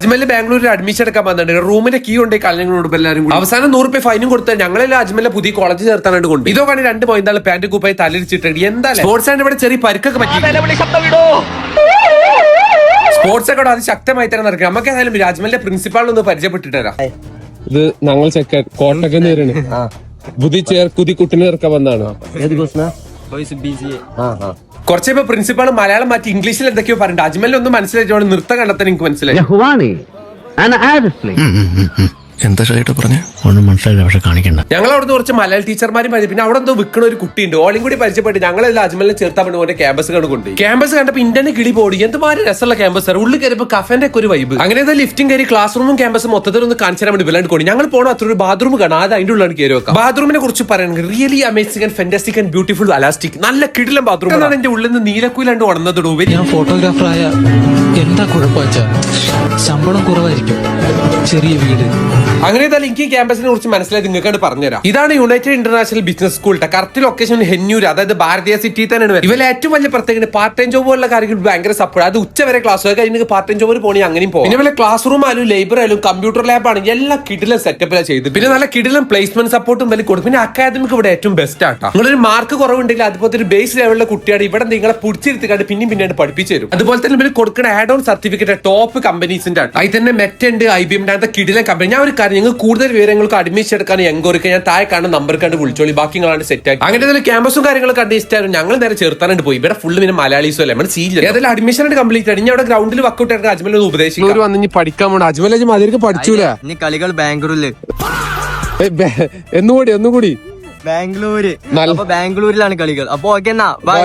അജ്മലിൽ ബാംഗ്ലൂരിൽ അഡ്മിഷൻ എടുക്കാൻ വന്നിട്ടുണ്ട്. റൂമിന്റെ കീ കൊണ്ട് കളഞ്ഞങ്ങളോട് എല്ലാവരും കൂടി അവസാനം 100 രൂപ ഫൈനും കൊടുത്ത് ഞങ്ങളെല്ലാം അജ്മലിലെ പുതിയ കോളേജ് ചേർത്താനായിട്ട് കൊണ്ട് ഇതൊക്കെ 2 പോയിന്താൾ പാന്റ് കൂപ്പായി തലരിച്ചിട്ടുണ്ട്. എന്താ സ്പോർട്സ് ആൻഡ് ഇവിടെ ചെറിയ പരിക്കൊക്കെ പറ്റി സ്പോർട്സ് ഒക്കെ അത് ശക്തമായി തന്നെ നടക്കുക. നമുക്ക് ഏതായാലും അജ്മലിന്റെ പ്രിൻസിപ്പാളിനൊന്ന് പരിചയപ്പെട്ടിട്ട് തരാം. ഇത് ഞങ്ങൾ ചെക്കൻ കോട്ടൊക്കെ നേരാണ് പുതിയ കുട്ടിനെ ഇറക്കാൻ വന്നതാണ്. കുറച്ചപ്പോ പ്രിൻസിപ്പാൾ മലയാളം മാറ്റി ഇംഗ്ലീഷിൽ എന്തൊക്കെയോ പറഞ്ഞിട്ട് അജ്മലിനൊന്നും മനസ്സിലായിട്ട് നൃത്തം കണ്ടെത്താൻ എനിക്ക് മനസ്സിലായി. എന്താ ഷൈട്ട് പറഞ്ഞ ഒന്നും മനസ്സിലായില്ല, പക്ഷെ കാണിക്കണ്ട. ഞങ്ങൾ അവിടുന്ന് കുറച്ച് മലയാള ടീച്ചർമാരും പറഞ്ഞു. പിന്നെ അവിടെ എന്തോ വിൽക്കുന്ന ഒരു കുട്ടിയുണ്ട്. ഓളും കൂടി പരിചയപ്പെട്ട് ഞങ്ങളെല്ലാം അജ്മലിനെ ചേർത്താൻ വേണ്ടി ഓന്റെ ക്യാമ്പസ് കൊണ്ട് ക്യാമ്പസ് കണ്ടപ്പോ ഇന്ത്യനെ കിളി പോടി എന്തുമാതിരി രസമുള്ള ക്യാമ്പസ്. ഉള്ളിൽ കയറിയപ്പോ കഫേന്റെ ഒക്കെ ഒരു വൈബ്. അങ്ങനെ ലിഫ്റ്റും കയറി ക്ലാസ് റൂമും ക്യാമ്പസും മൊത്തത്തിൽ ഒന്ന് കാണിച്ചു തരാൻ വേണ്ടി വിലാണ്ട് കൊണ്ട് ഞങ്ങൾ പോകണം. അത്ര ഒരു ബാത്റൂം കാണാം. അത് അതിന്റെ ഉള്ളിലാണ് കയറി വെക്കാം. ബാത്റൂമിനെ കുറിച്ച് പറയുന്നത് really amazing and fantastic and beautiful elastic നല്ല കിടിലം ബാത്റൂം ആണ്. എന്റെ ഉള്ളിൽ നിന്ന് നീലക്കൂലാണ്ട് ഉണർന്നതോടൂ. ഞാൻ ഫോട്ടോഗ്രാഫറായ എന്താ കുഴപ്പമെച്ചാ ശമ്പളം കുറവായിരിക്കും, ചെറിയ വീട്. അങ്ങനെ എനിക്ക് ക്യാമ്പസിനെ കുറിച്ച് മനസ്സിലായി നിങ്ങൾക്ക് പറഞ്ഞുതരാം. ഇതാണ് united international business school. Correct location Hennur, അതായത് ഭാരതീയ സിറ്റി തന്നെയാണ്. ഇവരെ ഏറ്റവും വലിയ പ്രത്യേകത പാർട്ട് ടൈം ജോബ് പോലുള്ള കാര്യങ്ങൾ ഭയങ്കര സപ്പോർട്ട്. അത് ഉച്ചവരെ ക്ലാസ് കഴിഞ്ഞ് പാർട്ട് ടൈം ജോബിന് പോകണമെങ്കിൽ അങ്ങനെയും പോകും. പിന്നെ ഇവരെ ക്ലാസ് റൂം ആയാലും ലൈബ്രറി ആയാലും കമ്പ്യൂട്ടർ ലാബ് ആണ് എല്ലാം കിടിലം സെറ്റപ്പിലാണ് ചെയ്ത്. പിന്നെ നല്ല കിടിലം പ്ലേസ്മെന്റ് സപ്പോർട്ടും വലിയ കൊടുക്കും. പിന്നെ അക്കാദമിക് ഇവിടെ ഏറ്റവും ബെസ്റ്റ് ആട്ടോ. നിങ്ങളൊരു മാർക്ക് കുറവുണ്ടെങ്കിൽ അതുപോലെ ഒരു ബേസ് ലെവലിലെ കുട്ടിയാണ് ഇവിടെ നിങ്ങളെ പിടിച്ചിരുത്തിക്കാണ്ട് പിന്നീട് പഠിപ്പിച്ചു തരും. അതുപോലെ തന്നെ ഇവർ കൊടുക്കുന്ന ആഡ് ഓൺ സർട്ടിഫിക്കറ്റ് ടോപ്പ് കമ്പനീസിന്റെ ആണ്. അതിൽ തന്നെ മെറ്റ് ഉണ്ട്, IBM ഉണ്ട്, അങ്ങനത്തെ കിടിലം കമ്പനി. ഞാൻ ഒരു കാര്യം നിങ്ങൾ കൂടുതൽ വിവരങ്ങൾക്ക് അഡ്മിഷൻ എടുക്കാൻ എങ്കോറിക്കാൻ ഞാൻ താഴെ കാണുന്ന നമ്പർ കണ്ട് വിളിച്ചോളി. ബാക്കി നിങ്ങളാണ് സെറ്റ് ആക്കി. അങ്ങനെ ക്യാമ്പസും കാര്യങ്ങളും കണ്ട് ഇഷ്ടമായിരുന്നു. ഞങ്ങൾ നേരെ ചേർത്താനായിട്ട് പോയി. ഇവിടെ ഫുള്ള് പിന്നെ മലയാളീസും അല്ലേ നമ്മുടെ സീരിയൽ ഏതായാലും അഡ്മിഷൻ കംപ്ലീറ്റ് ആണ്. ഇനി അവിടെ ഗ്രൗണ്ടിൽ വർക്കൗട്ട് എടുക്കാൻ അജ്മൽ ഉപദേശിക്കും വന്ന് പഠിക്കാൻ പോകണം. അജ്മൽ മതിലേക്ക് പഠിച്ചൂല. കളികൾ ബാംഗ്ലൂരില് ഒന്നുകൂടി ബാംഗ്ലൂരിലാണ് കളികൾ. അപ്പൊ ഓക്കെ എന്നാ ബൈ.